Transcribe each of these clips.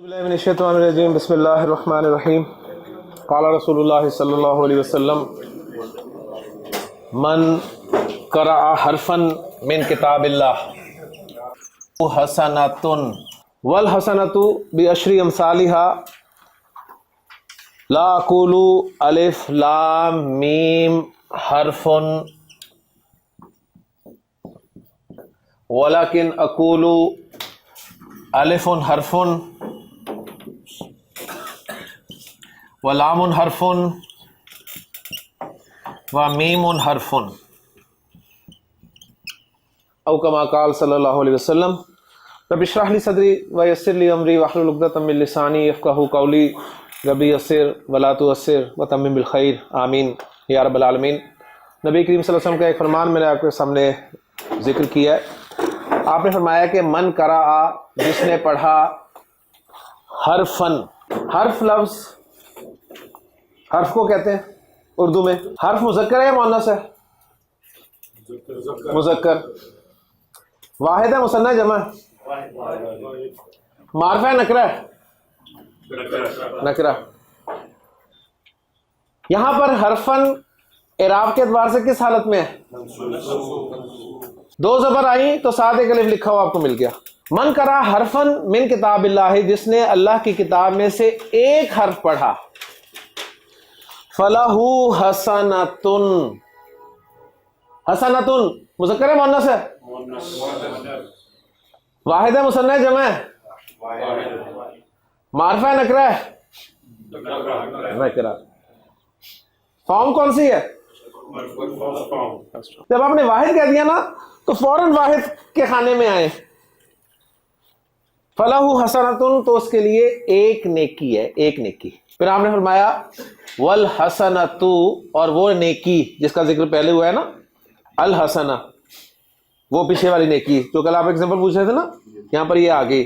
باللہ من الشیطان الرجیم بسم اللہ الرحمن الرحیم قال رسول اللہ صلی اللہ علیہ وسلم من قرأ حرفا من کتاب اللہ حسنۃ والحسنۃ بعشر امثالها لا اقول الف لام میم حرف ولكن اقول الف حرف ولام حرف ومیم حرف او کما قال صلی اللہ علیہ وسلم رب اشرح لی صدری ویسر لی امری واحلل عقدۃ من لسانی یفقہوا قولی رب یسر ولا تعسر وتمم بالخیر آمین یا رب العالمین۔ نبی کریم صلی اللہ علیہ وسلم کا ایک فرمان میں نے آپ کے سامنے ذکر کیا ہے۔ آپ نے فرمایا کہ من قرأ، جس نے پڑھا، حرفن، حرف لفظ حرف کو کہتے ہیں اردو میں۔ حرف مذکر ہے یا مؤنث ہے؟ مذکر۔ واحد ہے مثنیٰ جمع؟ معرفہ ہے نکرہ ہے؟ نکرہ۔ یہاں پر حرفن اعراب کے اعتبار سے کس حالت میں ہے؟ دو زبر آئیں تو ساتھ ایک الف لکھا ہوا آپ کو مل گیا۔ من قرأ حرفن من کتاب اللہ، جس نے اللہ کی کتاب میں سے ایک حرف پڑھا، فلاح حسنۃ، حسنۃ مذکر ہے مؤنث ہے؟ واحد ہے مثنیٰ جمع ہے؟ معرفہ ہے نکرہ ہے؟ نکرہ۔ فارم کون سی ہے؟ جب آپ نے واحد کہہ دیا نا تو فوراً واحد کے خانے میں آئے۔ فلاح حسنۃ تو اس کے لیے ایک نیکی ہے، ایک نیکی۔ پھر آپ نے فرمایا والحسنۃ، اور وہ نیکی جس کا ذکر پہلے ہوا ہے نا، الحسنہ، وہ پیچھے والی نیکی جو کل آپ ایگزامپل پوچھ رہے تھے نا، یہاں پر یہ آ گئی۔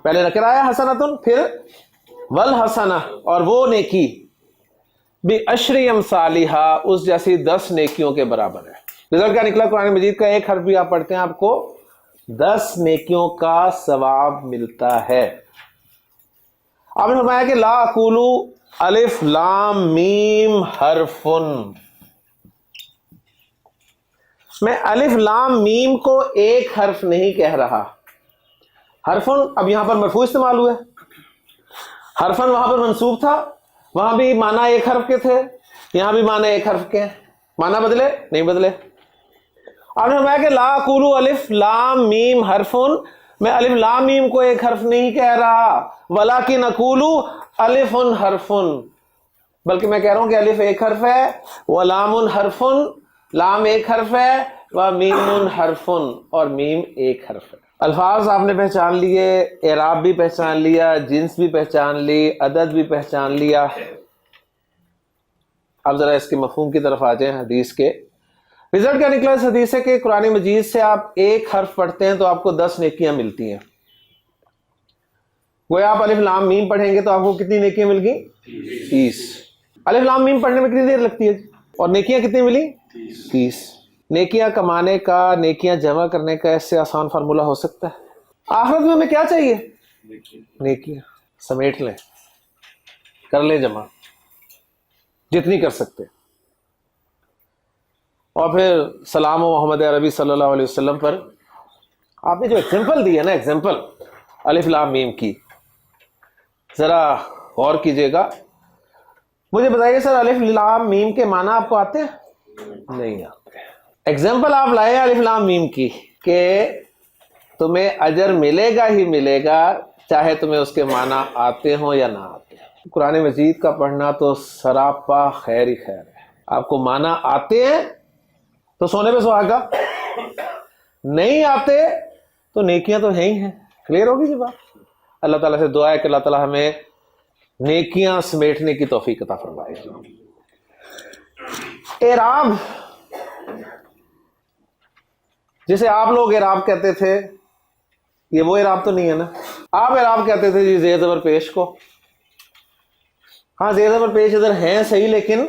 پہلے نکر آیا حسنۃ، پھر والحسنہ، اور وہ نیکی بعشر امثالہا، اس جیسی 10 نیکیوں کے برابر ہے۔ رزلٹ کیا نکلا؟ قرآن مجید کا ایک حرف بھی آپ پڑھتے ہیں، آپ کو 10 نیکیوں کا ثواب ملتا ہے۔ آپ نے فرمایا کہ لا اقول الف لام میم حرف، میں الف لام میم کو ایک حرف نہیں کہہ رہا۔ حرفن اب یہاں پر مرفوع استعمال ہوئے، حرفن وہاں پر منصوب تھا، وہاں بھی معنی ایک حرف کے تھے، یہاں بھی معنی ایک حرف کے ہیں۔ معنی بدلے؟ نہیں بدلے۔ آپ نے فرمایا کہ لا اقول الف لام میم حرف، میں الف لام میم کو ایک حرف نہیں کہہ رہا، ولیکن اقول الف حرف، بلکہ میں کہہ رہا ہوں کہ الف ایک حرف ہے، ولام حرف، لام ایک حرف ہے، ومیم حرف، اور میم ایک حرف ہے۔ الفاظ آپ نے پہچان لیے، اعراب بھی پہچان لیا، جنس بھی پہچان لی، عدد بھی پہچان لیا۔ اب ذرا اس کے مفہوم کی طرف آ جائیں حدیث کے۔ رزلٹ کیا نکلا اس حدیث سے کہ قرآن مجید سے آپ ایک حرف پڑھتے ہیں تو آپ کو 10 نیکیاں ملتی ہیں۔ وہ آپ الف لام میم پڑھیں گے تو آپ کو کتنی نیکیاں مل گئی؟ 30۔ الف لام میم پڑھنے میں کتنی دیر لگتی ہے اور نیکیاں کتنی ملی؟ 30۔ نیکیاں کمانے کا، نیکیاں جمع کرنے کا اس سے آسان فارمولہ ہو سکتا ہے؟ آخرت میں ہمیں کیا چاہیے؟ نیکیاں سمیٹ لیں، کر لیں جمع جتنی کر سکتے، اور پھر سلام و محمد عربی صلی اللہ علیہ وسلم پر آپ نے جو ایگزامپل دی ہے نا، ایگزامپل الف لام میم کی، ذرا غور کیجئے گا۔ مجھے بتائیے سر، الف لام میم کے معنی آپ کو آتے ہیں؟ نہیں آتے۔ ایگزامپل آپ لائے الف لام میم کی کہ تمہیں اجر ملے گا ہی ملے گا، چاہے تمہیں اس کے معنی آتے ہوں یا نہ آتے ہوں۔ قرآن مجید کا پڑھنا تو سراپا خیر ہی خیر ہے۔ آپ کو معنی آتے ہیں تو سونے پہ سہاگا، نہیں آتے تو نیکیاں تو ہیں ہی ہیں۔ کلیئر ہوگی جی بات؟ اللہ تعالیٰ سے دعا ہے کہ اللہ تعالیٰ ہمیں نیکیاں سمیٹنے کی توفیق عطا فرمائے۔ اعراب، جسے آپ لوگ اعراب کہتے تھے، یہ وہ اعراب تو نہیں ہے نا؟ آپ اعراب کہتے تھے جی زیر زبر پیش کو۔ ہاں زیر زبر پیش ادھر ہیں صحیح، لیکن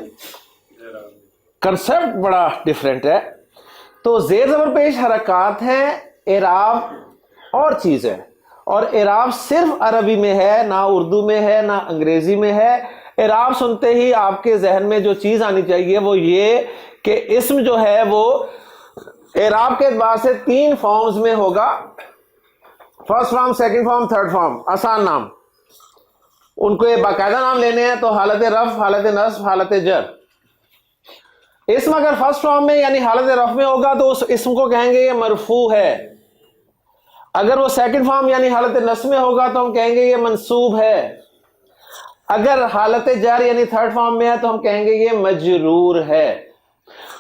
کنسپٹ بڑا ڈیفرنٹ ہے۔ تو زیر زبر پیش حرکات ہیں، اعراب اور چیز ہے، اور اعراب صرف عربی میں ہے، نہ اردو میں ہے نہ انگریزی میں ہے. اعراب سنتے ہی آپ کے ذہن میں جو چیز آنی چاہیے وہ یہ کہ اسم جو ہے وہ اعراب کے اعتبار سے 3 فارمز میں ہوگا. First form, second form, third form. آسان نام، ان کو یہ باقاعدہ نام لینے ہیں تو حالت رفع، حالت نصب، حالت جر. اسم اگر فرسٹ فارم میں یعنی حالت رفع میں ہوگا تو اس اسم کو کہیں گے یہ مرفوع ہے. اگر وہ سیکنڈ فارم یعنی حالت نصب میں ہوگا تو ہم کہیں گے یہ منصوب ہے. اگر حالت جر یعنی تھرڈ فارم میں ہے تو ہم کہیں گے یہ مجرور ہے.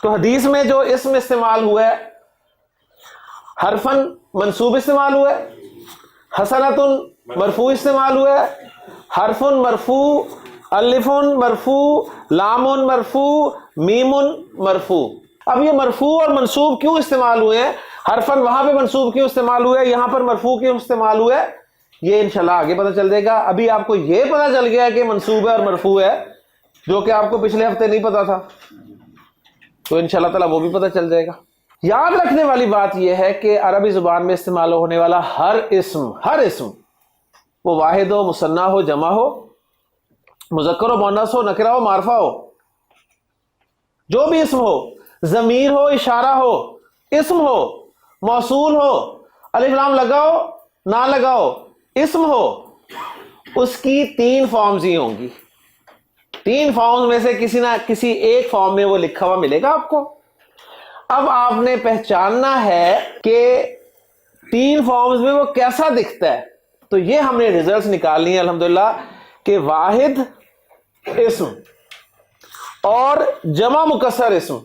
تو حدیث میں جو اسم استعمال ہوا ہے، حرفن منصوب استعمال ہوا ہے، حسنتن مرفوع استعمال ہوا ہے، حرفن مرفوع، الفن مرفوع، لامن مرفوع، میمن مرفوع. اب یہ مرفوع اور منصوب کیوں استعمال ہوئے ہیں؟ حرفن وہاں پہ منصوب کیوں استعمال ہوئے، یہاں پر مرفوع کیوں استعمال ہوئے، یہ انشاءاللہ آگے پتہ چل جائے گا. ابھی آپ کو یہ پتہ چل گیا کہ منصوب ہے اور مرفوع ہے، جو کہ آپ کو پچھلے ہفتے نہیں پتا تھا، تو انشاءاللہ تعالی وہ بھی پتہ چل جائے گا. یاد رکھنے والی بات یہ ہے کہ عربی زبان میں استعمال ہونے والا ہر اسم وہ واحد ہو، مثنیٰ ہو، جمع ہو، مذکر ہو، مؤنث ہو، نکرہ ہو، معرفہ ہو، جو بھی اسم ہو، ضمیر ہو، اشارہ ہو، اسم ہو، موصول ہو، الف لام لگاؤ نہ لگاؤ، اسم ہو، اس کی 3 فارمز ہی ہوں گی. 3 فارمز میں سے کسی نہ کسی ایک فارم میں وہ لکھا ہوا ملے گا آپ کو. اب آپ نے پہچاننا ہے کہ 3 فارمز میں وہ کیسا دکھتا ہے. تو یہ ہم نے ریزلٹس نکالنی ہے الحمدللہ کہ واحد اسم اور جمع مکسر اسم،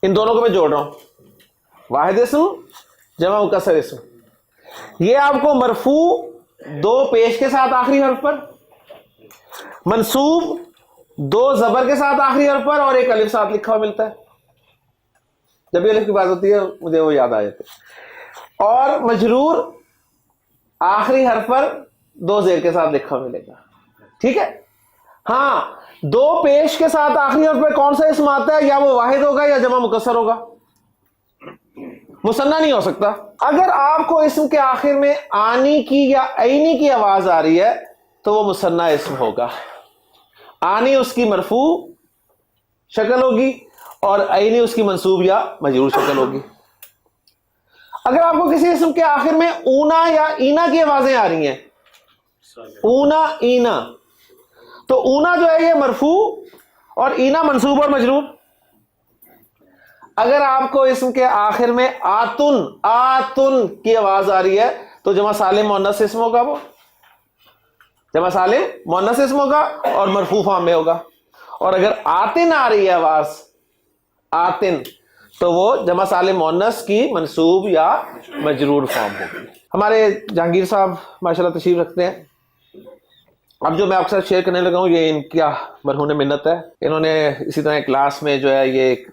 ان دونوں کو میں جوڑ رہا ہوں. واحد اسم، جمع مکسر اسم. یہ آپ کو مرفوع 2 پیش کے ساتھ آخری حرف پر، منصوب 2 زبر کے ساتھ آخری حرف پر اور 1 الف ساتھ لکھا ہوا ملتا ہے. جب بھی الف کی بات ہوتی ہے مجھے وہ یاد آ جاتے. اور مجرور آخری حرف پر 2 زیر کے ساتھ لکھا ہوا ملے گا. ٹھیک ہے. ہاں 2 پیش کے ساتھ آخری حرف پہ کون سا اسم آتا ہے، یا وہ واحد ہوگا یا جمع مکسر ہوگا، مثنیٰ نہیں ہو سکتا. اگر آپ کو اسم کے آخر میں آنی کی یا عینی کی آواز آ رہی ہے تو وہ مثنیٰ اسم ہوگا. آنی اس کی مرفوع شکل ہوگی اور عینی اس کی منصوب یا مجرور شکل ہوگی. اگر آپ کو کسی اسم کے آخر میں اونا یا اینا کی آوازیں آ رہی ہیں، اونا اینا، تو اونا جو ہے یہ مرفوع اور اینا منصوب اور مجرور. اگر آپ کو اسم کے آخر میں آتن کی آواز آ رہی ہے تو جمع سالم مؤنث اسم ہوگا، وہ جمع سالم مؤنث اسم ہوگا اور مرفوع فارم میں ہوگا. اور اگر آتن آ رہی ہے آواز، آتن، تو وہ جمع سالم مؤنث کی منصوب یا مجرور فارم ہوگی. ہمارے جہانگیر صاحب ماشاءاللہ تشریف رکھتے ہیں. اب جو میں آپ کے ساتھ شیئر کرنے لگا ہوں یہ ان کا مرہون منت ہے. انہوں نے اسی طرح کلاس میں جو ہے یہ ایک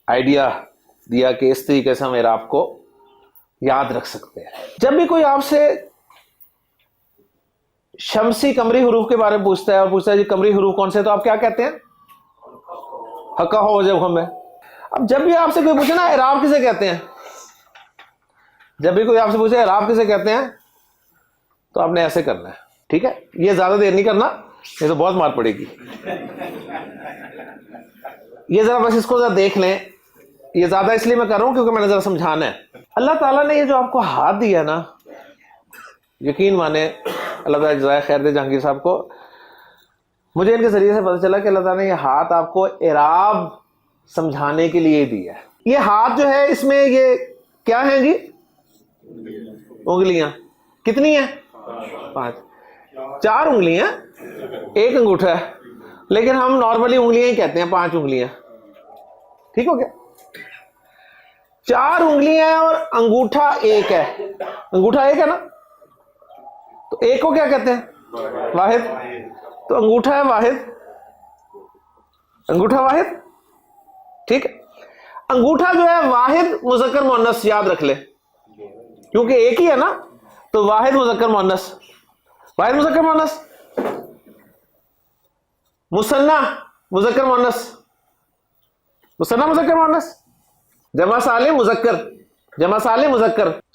آئیڈیا دیا کہ اس طریقے سے ہم اعراب کو یاد رکھ سکتے ہیں. جب بھی کوئی آپ سے شمسی قمری حروف کے بارے میں پوچھتا ہے اور پوچھتا ہے جی قمری حروف کون سے، تو آپ کیا کہتے ہیں؟ حقہ ہو جب ہم ہے. اب جب بھی آپ سے کوئی پوچھے نا اعراب کسے کہتے ہیں، جب بھی کوئی آپ سے پوچھے اعراب کسے کہتے ہیں تو آپ نے ایسے کرنا ہے. ٹھیک ہے، یہ زیادہ دیر نہیں کرنا، یہ تو بہت مار پڑے گی. یہ ذرا بس اس کو ذرا دیکھ لیں. یہ زیادہ اس لیے میں کر رہا ہوں کیونکہ میں نے ذرا سمجھانا ہے. اللہ تعالیٰ نے یہ جو آپ کو ہاتھ دیا نا، یقین مانے اللہ تعالیٰ جزائے خیر دے جہانگیر صاحب کو. مجھے ان کے ذریعے سے پتہ چلا کہ اللہ تعالیٰ نے یہ ہاتھ آپ کو اعراب سمجھانے کے لیے دیا ہے. یہ ہاتھ جو ہے اس میں یہ کیا ہیں جی؟ انگلیاں. کتنی ہیں؟ 5. 4 انگلیاں، 1 انگوٹھا ہے، لیکن ہم نارملی انگلیاں ہی کہتے ہیں، 5 انگلیاں. ٹھیک ہو گیا؟ 4 انگلیاں ہیں اور انگوٹھا 1 ہے. انگوٹھا 1 ہے نا، تو 1 کو کیا کہتے ہیں؟ واحد. تو انگوٹھا ہے واحد، انگوٹھا واحد. ٹھیک ہے. انگوٹھا جو ہے واحد مذکر مؤنث، یاد رکھ لے کیونکہ 1 ہی ہے نا، تو واحد مذکر مؤنث، واحد مذکر مؤنث. مثنیٰ مذکر مؤنث، مثنیٰ مذکر مؤنث. جمع سالم مذکر، جمع سالم مذکر.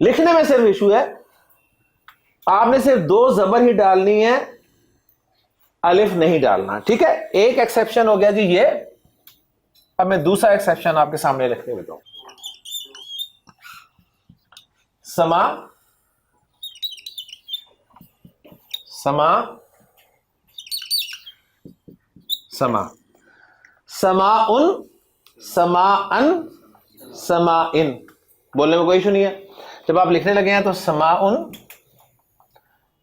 لکھنے میں صرف ایشو ہے, آپ نے صرف 2 زبر ہی ڈالنی ہے, الف نہیں ڈالنا. ٹھیک ہے, ایک ایکسیپشن ہو گیا جی یہ. اب میں دوسرا ایکسیپشن آپ کے سامنے رکھنے دیتا ہوں. سما سما سما سما ان سما ان سما ان, بولنے میں کوئی ایشو نہیں ہے. جب آپ لکھنے لگے ہیں تو سما ان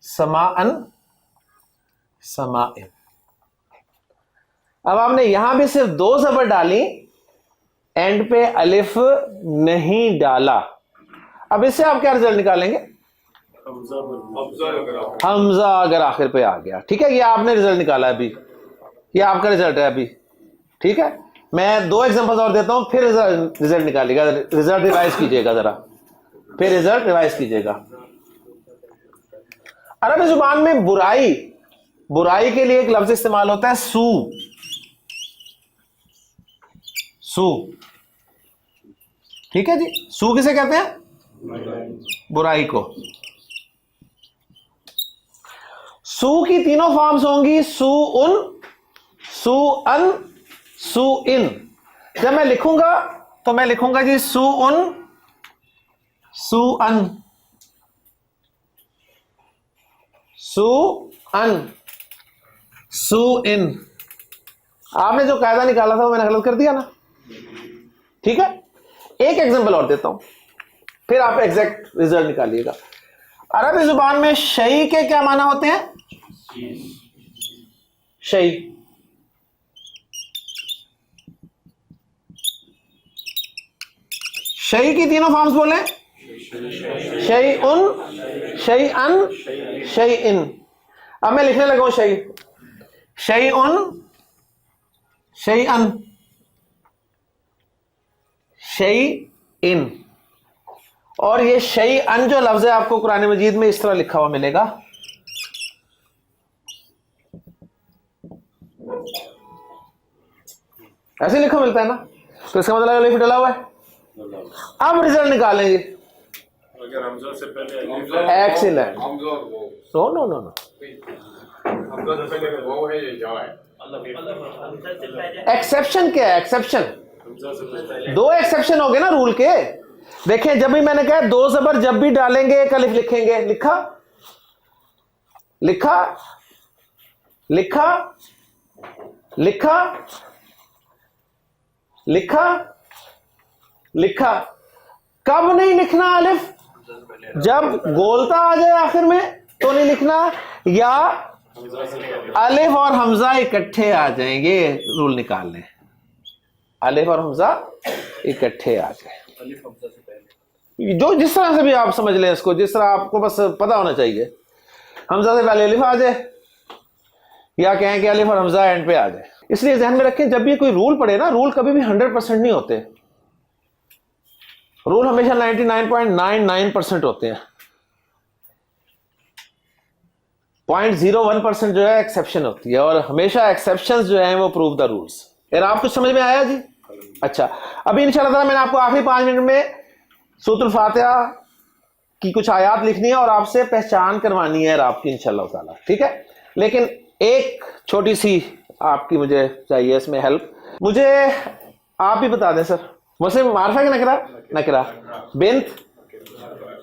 سما ان سما ان. اب آپ نے یہاں بھی صرف 2 زبر ڈالی, اینڈ پہ الف نہیں ڈالا. اب اس سے آپ کیا رزلٹ نکالیں گے؟ حمزہ اگر آخر پہ آ گیا. ٹھیک ہے, یہ آپ نے رزلٹ نکالا ہے ابھی, یہ آپ کا رزلٹ ہے ابھی. ٹھیک ہے, میں 2 ایگزامپل اور دیتا ہوں, پھر رزلٹ نکالیے گا, رزلٹ ریوائز کیجیے گا ذرا, پھر رزلٹ ریوائز کیجیے گا. عربی زبان میں برائی, برائی کے لیے ایک لفظ استعمال ہوتا ہے سو. سو, ٹھیک ہے جی, سو کسے کہتے ہیں؟ برائی کو. سو کی 3 فارمز ہوں گی, سو ان, سو ان, سو ان. جب میں لکھوں گا تو میں لکھوں گا جی سو ان, سو ان, سو ان, سو ان. آپ نے جو قاعدہ نکالا تھا وہ میں نے غلط کر دیا نا. ٹھیک ہے, ایک ایگزامپل اور دیتا ہوں, پھر آپ ایگزیکٹ رزلٹ نکالیے گا. عربی زبان میں شیء کے کیا معنی ہوتے ہیں؟ شیء. شیء کی 3 فارمز بولیں, شیء شیئن شیئن. اب میں لکھنے لگا ہوں شیء, شیء شیئن شیئن. اور یہ شیئن جو لفظ ہے آپ کو قرآن مجید میں اس طرح لکھا ہوا ملے گا, ایسے لکھا ملتا ہے نا, تو اس کا مطلب الف ڈلا ہوا ہے. اب رزلٹ نکالیں گے. ایکسیلنٹ. نو نو نو نو, ایکسیپشن کیا ہے؟ ایکسیپشن 2 ایکسیپشن ہو گئے نا رول کے. دیکھیں, جب بھی میں نے کہا 2 زبر جب بھی ڈالیں گے ایک الف لکھیں گے. لکھا لکھا لکھا لکھا لکھا لکھا. کب نہیں لکھنا الف؟ جب گولتا آ جائے آخر میں تو نہیں لکھنا, یا الف اور حمزہ اکٹھے آ جائیں گے. رول نکال لیں, الف اور حمزہ اکٹھے آ جائیں, جو جس طرح سے بھی آپ سمجھ لیں اس کو, جس طرح آپ کو بس پتا ہونا چاہیے. حمزہ سے پہلے الف آ جائے, یا کہیں کہ الف اور حمزہ اینڈ پہ آ جائے. اس لیے ذہن میں رکھیں, جب بھی کوئی رول پڑے نا, رول کبھی بھی 100% نہیں ہوتے. رول ہمیشہ 99.99% ہوتے ہیں. 0.01% جو ہے ایکسیپشن ہوتی ہے, اور ہمیشہ ایکسیپشنز جو ہیں وہ پروو دا رولز. اور آپ کچھ سمجھ میں آیا جی؟ اچھا, ابھی انشاءاللہ تعالیٰ میں نے آپ کو آخری 5 منٹ میں سورۃ الفاتحہ کی کچھ آیات لکھنی ہے اور آپ سے پہچان کروانی ہے آپ کی انشاءاللہ تعالیٰ. ٹھیک ہے, لیکن ایک چھوٹی سی آپ کی مجھے چاہیے اس میں ہیلپ. مجھے آپ بھی بتا دیں سر, مسلم معرفہ کہ نکرہ؟ نکرہ. بنت,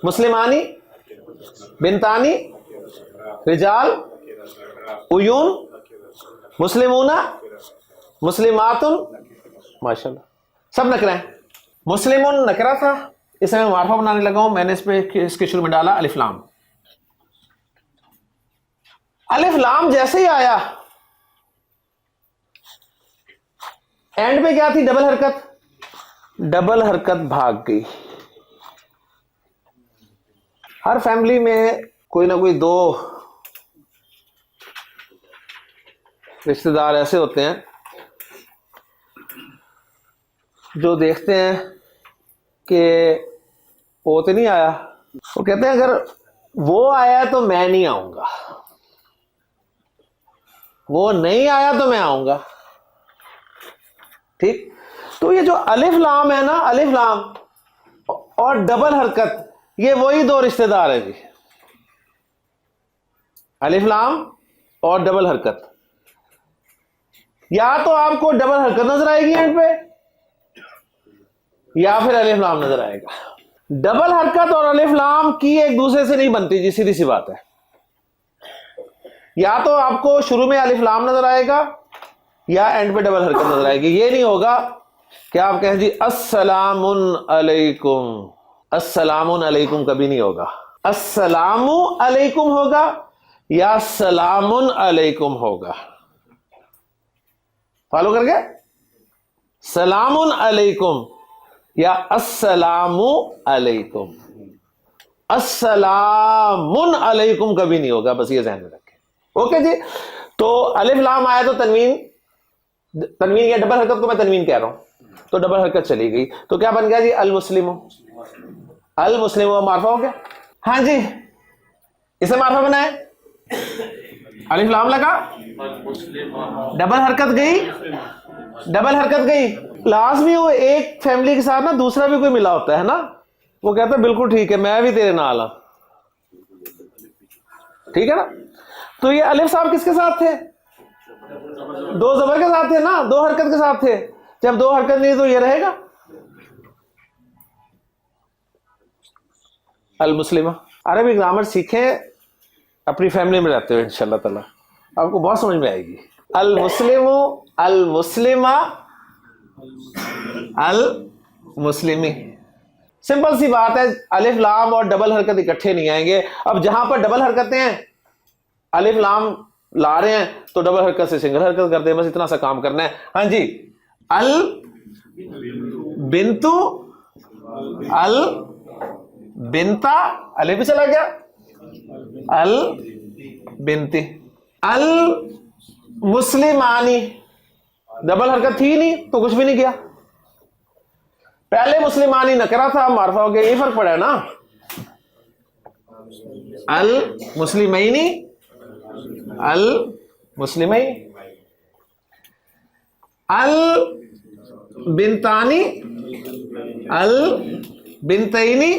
مسلمانی, بنتانی, رجال, عیون, مسلمون, مسلمات, ماشاءاللہ سب نکرہ ہیں. مسلمون نکرہ تھا, اس میں معرفہ بنانے لگا ہوں. میں نے اس کے شروع میں ڈالا الف لام. الف لام جیسے ہی آیا, اینڈ پہ کیا تھی؟ ڈبل حرکت. ڈبل حرکت بھاگ گئی. ہر فیملی میں کوئی نہ کوئی 2 رشتہ دار ایسے ہوتے ہیں جو دیکھتے ہیں کہ وہ تو نہیں آیا, وہ کہتے ہیں اگر وہ آیا تو میں نہیں آؤں گا, وہ نہیں آیا تو میں آؤں گا. ٹھیک, تو یہ جو الف لام ہے نا, الف لام اور ڈبل حرکت, یہ وہی دو رشتہ دار ہیں جی، الف لام اور ڈبل حرکت. یا تو آپ کو ڈبل حرکت نظر آئے گی اینڈ پہ، یا پھر الف لام نظر آئے گا. ڈبل حرکت اور الف لام کی ایک دوسرے سے نہیں بنتی جی، سیدھی سی بات ہے. یا تو آپ کو شروع میں الف لام نظر آئے گا یا اینڈ پہ ڈبل حرکت نظر آئے گی. یہ نہیں ہوگا کہ آپ کہیں جی السلام علیکم. السلام علیکم کبھی نہیں ہوگا. السلام علیکم ہوگا یا سلام علیکم ہوگا. فالو کر کے سلام علیکم یا السلام علیکم. السلام علیکم کبھی نہیں ہوگا، بس یہ ذہن میں رکھیں. اوکے جی. تو الف لام آیا تو تنوین یا ڈبل حرکت کو میں تنوین کہہ رہا ہوں، تو ڈبل حرکت چلی گئی تو کیا بن گیا جی؟ المسلم. المسلم معرفہ ہو گیا. ہاں جی، اسے معرفہ بنا ہے. الف لام لگا، ڈبل حرکت گئی، ڈبل حرکت گئی. لازمی ہو ایک فیملی کے ساتھ نا دوسرا بھی کوئی ملا ہوتا ہے نا، وہ کہتا ہے بالکل ٹھیک ہے میں بھی تیرے نال ہوں. ٹھیک ہے نا. تو یہ الف صاحب کس کے ساتھ تھے؟ دو زبر کے ساتھ تھے نا، دو حرکت کے ساتھ تھے. جب دو حرکت نہیں تو یہ رہے گا المسلمہ. عربی گرامر سیکھیں اپنی فیملی میں رہتے ہوئے، انشاءاللہ تعالی آپ کو بہت سمجھ میں آئے گی. المسلم، المسلمہ، المسلمی. سمپل سی بات ہے. الف لام اور ڈبل حرکت اکٹھے نہیں آئیں گے. اب جہاں پر ڈبل حرکتیں ہیں، الف لام لا رہے ہیں تو ڈبل حرکت سے سنگل حرکت کرتے ہیں، بس اتنا سا کام کرنا ہے. ہاں جی. البنتو، البنتا، الف بھی چلا گیا، البنتی. المسلمانی ڈبل حرکت تھی نہیں تو کچھ بھی نہیں کیا. پہلے مسلمانی نکرا تھا، معرفہ ہو گیا. یہ فرق پڑا ہے نا. المسلمینی، المسلمین. البنتانی، البنتینی،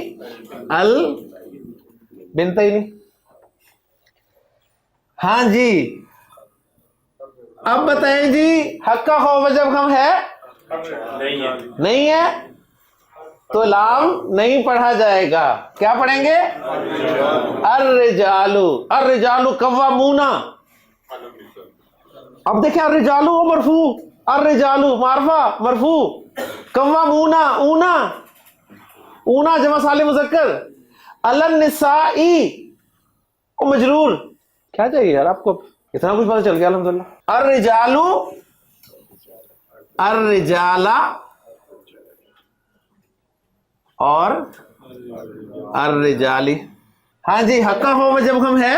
البنتینی. ہاں جی. اب بتائیں جی حق کا خوف جب ہم ہے نہیں ہے تو لام نہیں پڑھا جائے گا. کیا پڑھیں گے؟ الرجال. الرجال قوامون. اب دیکھیں الرجال مرفوع، الرجال معرفہ مرفوع، قوامون اونا، اونا جمع سالم مذکر، النساء مجرور. کیا چاہیے یار آپ کو؟ اتنا کچھ پتہ چل گیا الحمدللہ. الرجال، الرجالا اور الرجالی. ہاں جی. حق کا خوف جب ہم ہے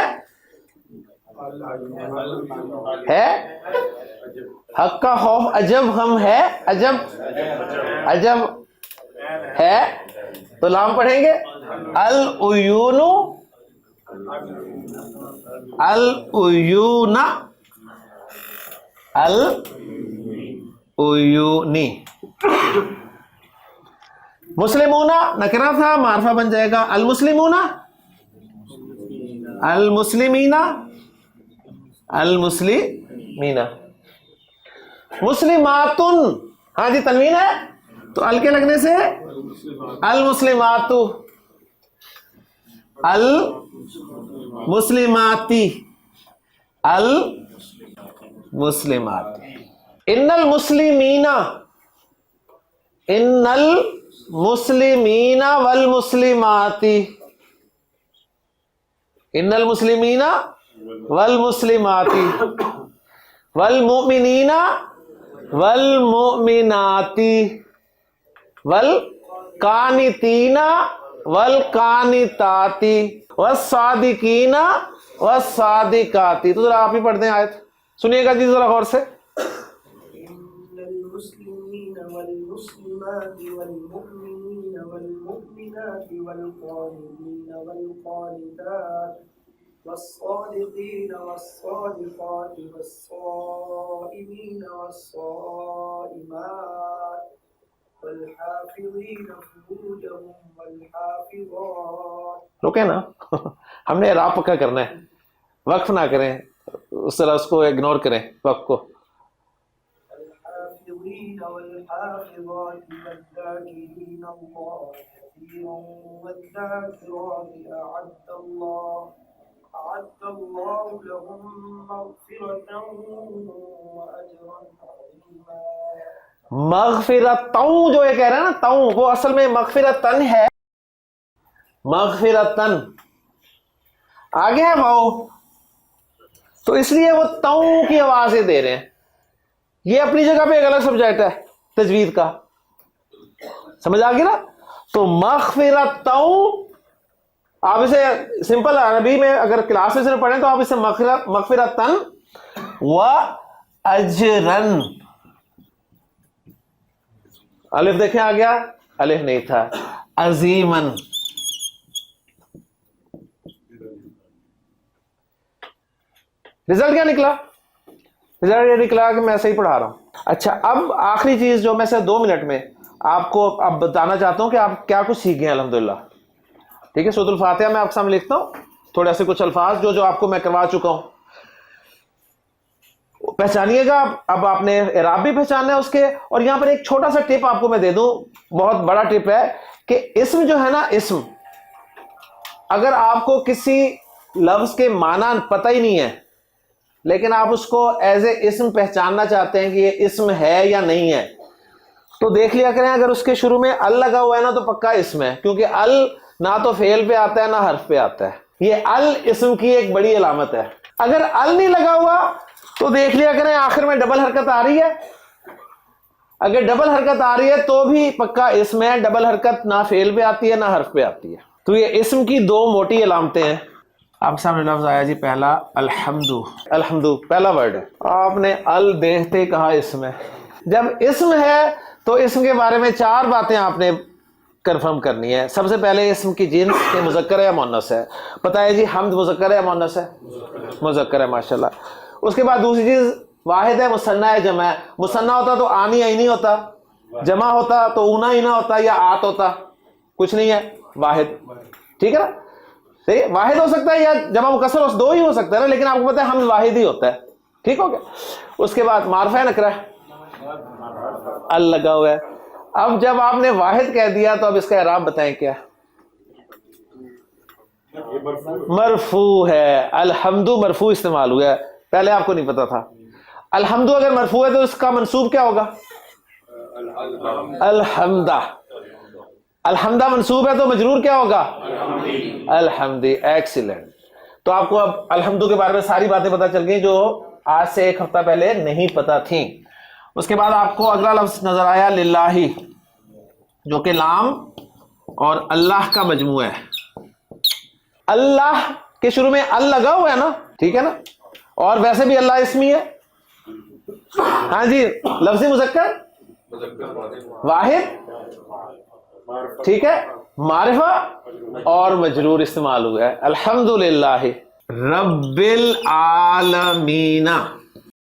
حق کا خوف عجب ہم ہے، عجب، عجب ہے تو لام پڑھیں گے العیون، العیون، العیونی. مسلمون نکرہ تھا، معرفہ بن جائے گا المسلمون، المسلمین، المسلمین. مسلمات. ہاں جی تنوین ہے تو ال کے لگنے سے المسلمات، المسلماتی، المسلمات. ان المسلمین، ان المسلمین والمسلمات، ان المسلمین والمسلمات، والمؤمنین والمؤمنات، والقانتین والقانتات، والصادقین والصادقات. تو ذرا آپ ہی پڑھ دیں آیت، سنیے گا جی ذرا غور سے. المسلمين والمسلمات والمؤمنين والمؤمنات والقانتين والقانتات والصادقين والصادقات والصائمين والصائمات والحافظين فروجهم والحافظات. رکے نا ہم نے اعراب پکا کرنا ہے، وقف نہ کریں، اس طرح اس کو اگنور کریں وقف کو. الحافظين والحافظات والذاكرين الله كثيرا والذاكرات أعد الله لهم مغفرة وأجرا عظيما. مغفرتوں جو یہ کہہ رہا ہے نا، توں وہ اصل میں مغفرتن ہے، مغفرتن آگے ہے واؤ، تو اس لیے وہ توں کی آوازیں دے رہے ہیں. یہ اپنی جگہ پہ ایک الگ سبجیکٹ ہے تجوید کا، سمجھ آ گئی نا. تو مغفرتوں آپ اسے سمپل عربی میں اگر کلاس میں سے پڑھیں تو آپ اسے مغفرتن و اجرن، الف دیکھیں آ گیا، الف نہیں تھا، عظیمن. رزلٹ کیا نکلا؟ رزلٹ یہ نکلا کہ میں صحیح پڑھا رہا ہوں. اچھا اب آخری چیز جو میں سے 2 منٹ میں آپ کو اب بتانا چاہتا ہوں کہ آپ کیا کچھ سیکھ گئے الحمدللہ. ٹھیک ہے، سورۃ الفاتحہ میں آپ کے سامنے لکھتا ہوں تھوڑے سے کچھ الفاظ جو آپ کو میں کروا چکا ہوں، پہچانیے گا. اب آپ نے اعراب بھی پہچاننا ہے اس کے. اور یہاں پر ایک چھوٹا سا ٹپ آپ کو میں دے دوں، بہت بڑا ٹپ ہے کہ اسم جو ہے نا، اسم اگر آپ کو کسی لفظ کے معنی پتہ ہی نہیں ہے لیکن آپ اس کو ایز اے اسم پہچاننا چاہتے ہیں کہ یہ اسم ہے یا نہیں ہے، تو دیکھ لیا کریں اگر اس کے شروع میں ال لگا ہوا ہے نا تو پکا اسم ہے، کیونکہ ال نہ تو فعل پہ آتا ہے نہ حرف پہ آتا ہے. یہ ال اسم کی ایک بڑی علامت ہے. اگر ال نہیں لگا ہوا تو دیکھ لیا کریں آخر میں ڈبل حرکت آ رہی ہے، اگر ڈبل حرکت آ رہی ہے تو بھی پکا اسم ہے. ڈبل حرکت نہ فعل پہ آتی ہے نہ حرف پہ آتی ہے. تو یہ اسم کی 2 موٹی علامتیں ہیں. آپ سامنے لفظ آیا جی پہلا الحمدو. الحمدو پہلا ورڈ ہے، آپ نے ال دیکھتے کہا اسم ہے. جب اسم ہے تو اسم کے بارے میں 4 باتیں آپ نے کنفرم کرنی ہے. سب سے پہلے اسم کی جنس کے مذکر ہے یا مؤنث ہے. پتہ ہے جی حمد مذکر ہے یا مؤنث ہے؟ مذکر ہے، ماشاءاللہ. اس کے بعد دوسری چیز واحد ہے مثنیٰ ہے جمع ہے. مثنیٰ ہوتا تو آنی عینی ہوتا، جمع ہوتا تو اونا اینا ہوتا یا آت ہوتا، کچھ نہیں ہے، واحد. ٹھیک ہے نا، صحیح، واحد ہو سکتا ہے یا جمع مکسر 2 ہی ہو سکتا ہے نا، لیکن آپ کو پتہ ہے حمد واحد ہی ہوتا ہے. ٹھیک ہو گیا. اس کے بعد معرفہ ہے نکرہ، ال لگا ہوا ہے. اب جب آپ نے واحد کہہ دیا تو اب اس کا اعراب بتائیں کیا؟ مرفوع ہے. الحمدو مرفوع استعمال ہوا ہے، پہلے آپ کو نہیں پتا تھا. الحمدو اگر مرفوع ہے تو اس کا منصوب کیا ہوگا؟ الحمدہ. الحمدہ منصوب ہے تو مجرور کیا ہوگا؟ الحمدی. ایکسیلنٹ. تو آپ کو اب الحمدو کے بارے میں ساری باتیں پتہ چل گئی جو آج سے 1 ہفتہ پہلے نہیں پتا تھیں. اس کے بعد آپ کو اگلا لفظ نظر آیا للہ، جو کہ لام اور اللہ کا مجموعہ ہے. اللہ کے شروع میں ال لگا ہوا ہے نا، ٹھیک ہے نا، اور ویسے بھی اللہ اسمی ہے. ہاں جی، لفظی مذکر واحد، ٹھیک ہے، معرفہ اور مجرور استعمال ہوا ہے. الحمدللہ رب العالمین.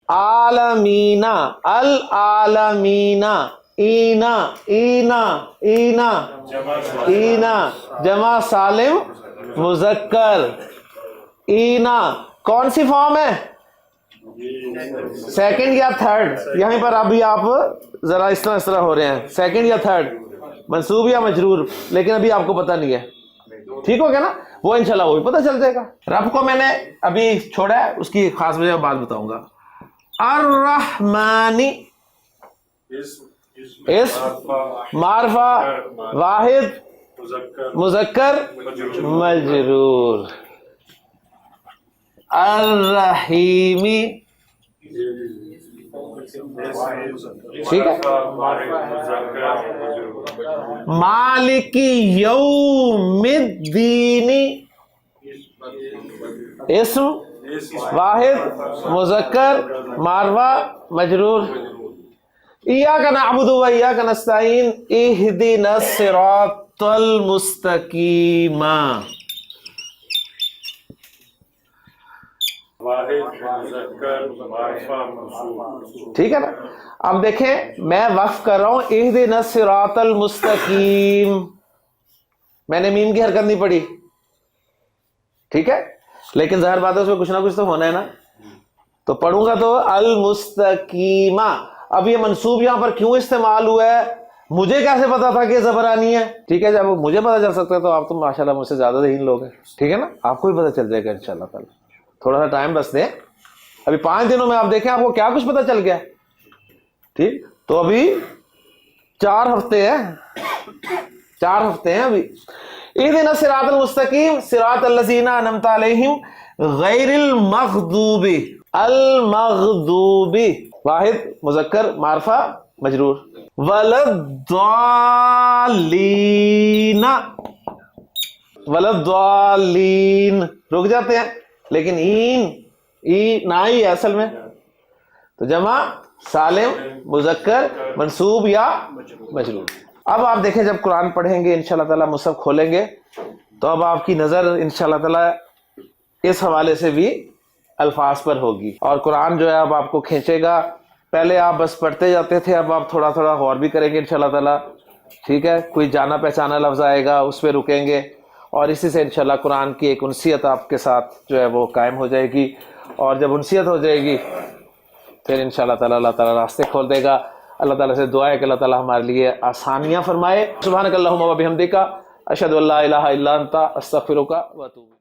عالمین، العالمین، اینا اینا اینا اینا جمع سالم مذکر. اینا کون سی فارم ہے؟ سیکنڈ یا تھرڈ؟ یہیں پر ابھی آپ ذرا اس طرح ہو رہے ہیں، سیکنڈ یا تھرڈ، منصوب یا مجرور، لیکن ابھی آپ کو پتہ نہیں ہے. ٹھیک ہو گیا نا، وہ انشاءاللہ وہ بھی پتہ چل جائے گا. رب کو میں نے ابھی چھوڑا ہے، اس کی خاص وجہ بعد بتاؤں گا. الرحمانی اسم معرفہ واحد مذکر مجرور. الرحیمی، ٹھیک ہے. مالکی یوم الدین اسم واحد مذکر معرفہ مجرور. ایاک نعبد و ایاک نستعین اہدنا الصراط المستقیم. واحد مذکر معرفہ منصوب. ٹھیک ہے نا. اب دیکھیں میں وقف کر رہا ہوں اہدنا الصراط المستقیم، میں نے میم کی حرکت نہیں پڑھی. ٹھیک ہے، لیکن ظاہر بات ہے اس میں کچھ نہ کچھ تو ہونا ہے نا، تو پڑھوں گا تو المستقیمہ. اب یہ منصوب یہاں پر کیوں استعمال ہوا ہے، مجھے کیسے پتا تھا کہ زبرانی ہے؟ ٹھیک ہے، جب مجھے پتا چل سکتا ہے تو آپ تو ماشاءاللہ مجھ سے زیادہ ذہین لوگ ہیں. ٹھیک ہے نا، آپ کو بھی پتا چل جائے گا انشاءاللہ تعالی. تھوڑا سا ٹائم بس دیں، ابھی 5 دنوں میں آپ دیکھیں آپ کو کیا کچھ پتا چل گیا. ٹھیک، تو ابھی 4 ہفتے ہیں ابھی. اہدنا الصراط المستقیم صراط الذین انعمت علیہم غیر المغضوب. المغضوب واحد مذکر معرفہ مجرور. ولضالین رک جاتے ہیں، لیکن ای نہ ہی ہے اصل میں، تو جمع سالم مذکر منصوب یا مجرور. اب آپ دیکھیں جب قرآن پڑھیں گے انشاءاللہ تعالی، مصحف کھولیں گے تو اب آپ کی نظر انشاءاللہ تعالی اس حوالے سے بھی الفاظ پر ہوگی، اور قرآن جو ہے اب آپ کو کھینچے گا. پہلے آپ بس پڑھتے جاتے تھے، اب آپ تھوڑا تھوڑا غور بھی کریں گے انشاءاللہ تعالی. ٹھیک ہے، کوئی جانا پہچانا لفظ آئے گا اس پہ رکیں گے، اور اسی سے انشاءاللہ قرآن کی ایک انسیت آپ کے ساتھ جو ہے وہ قائم ہو جائے گی. اور جب انسیت ہو جائے گی پھر انشاءاللہ تعالی اللہ تعالی راستے کھول دے گا. اللہ تعالیٰ سے دعا ہے کہ اللہ تعالیٰ ہمارے لیے آسانیاں فرمائے. سبحانک اللہم و بحمدک اشہد ان لا الہ الا انت استغفرک و اتوب